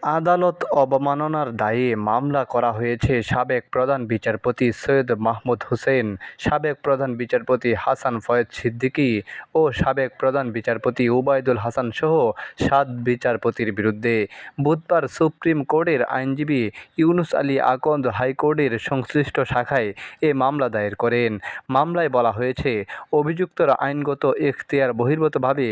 আদালত অবমাননার দায়ে মামলা করা হয়েছে সাবেক প্রধান বিচারপতি সৈয়দ মাহমুদ হোসেন, সাবেক প্রধান বিচারপতি হাসান ফয়েজ সিদ্দিকী ও সাবেক প্রধান বিচারপতি ওবায়দুল হাসানসহ ৭ বিচারপতির বিরুদ্ধে। বুধবার সুপ্রিম কোর্টের আইনজীবী ইউনুস আলী আকন্দ হাইকোর্টের সংশ্লিষ্ট শাখায় এ মামলা দায়ের করেন। মামলায় বলা হয়েছে, অভিযুক্তরা আইনগত এখতিয়ার বহির্ভূতভাবে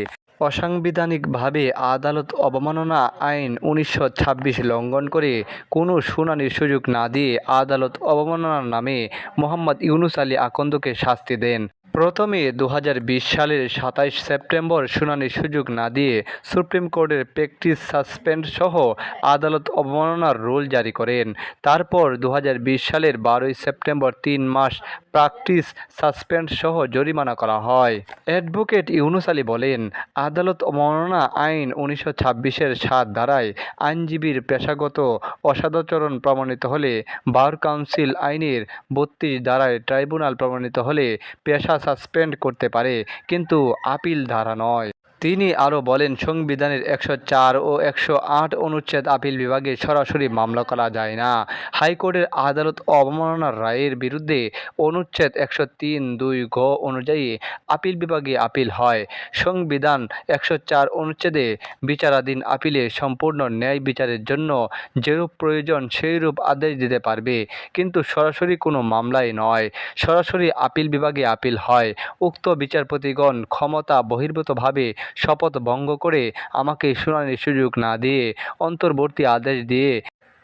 অসাংবিধানিকভাবে আদালত অবমাননা আইন ১৯২৬ লঙ্ঘন করে কোনো শুনানির সুযোগ না দিয়ে আদালত অবমাননার নামে মোহাম্মদ ইউনুস আলী আকন্দকে শাস্তি দেন। প্রথমে ২০২০ সালের ২৭ সেপ্টেম্বর শুনানির সুযোগ না দিয়ে সুপ্রিম কোর্টের প্র্যাকটিস সাসপেন্ড সহ আদালত অবমাননার রুল জারি করেন। তারপর ২০২০ সালের ১২ সেপ্টেম্বর ৩ মাস প্র্যাকটিস সাসপেন্ড সহ জরিমানা করা হয়। অ্যাডভোকেট ইউনুস আলী বলেন, আদালত অবমাননা আইন ১৯২৬-এর ৭ ধারায় আইনজীবীর পেশাগত অসদাচরণ প্রমাণিত হলে, বার কাউন্সিল আইনের ৩২ ধারায় ট্রাইব্যুনাল প্রমাণিত হলে পেশা সাসপেন্ড করতে পারে, কিন্তু আপিল ধারা নয়। তিনি আরও বলেন, সংবিধানের ১০৪ ও ১০৮ অনুচ্ছেদ আপিল বিভাগে সরাসরি মামলা করা যায় না। হাইকোর্টের আদালত অবমাননার রায়ের বিরুদ্ধে অনুচ্ছেদ ১০৩(২) গ অনুযায়ী আপিল বিভাগে আপিল হয়। সংবিধান ১০৪ অনুচ্ছেদে বিচারাধীন আপিলে সম্পূর্ণ ন্যায় বিচারের জন্য যেরূপ প্রয়োজন সেইরূপ আদেশ দিতে পারবে, কিন্তু সরাসরি কোনো মামলায় নয়। সরাসরি আপিল বিভাগে আপিল হয়। উক্ত বিচারপতিগণ ক্ষমতা বহির্ভূতভাবে শপথ ভঙ্গ করে আমাকে শুনানির সুযোগ না দিয়ে অন্তর্বর্তী আদেশ দিয়ে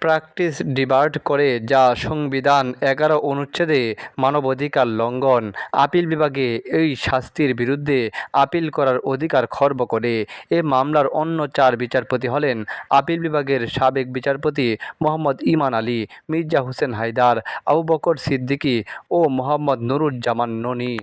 প্র্যাকটিস ডিবার্ট করে, যা সংবিধান ১১ অনুচ্ছেদে মানবাধিকার লঙ্ঘন। আপিল বিভাগে এই শাস্তির বিরুদ্ধে আপিল করার অধিকার খর্ব করে। এ মামলার অন্য ৪ বিচারপতি হলেন আপিল বিভাগের সাবেক বিচারপতি মোহাম্মদ ইমান আলী, মির্জা হোসেন হায়দার, আবু বকর সিদ্দিকী ও মোহাম্মদ নুরুজ্জামান ননী।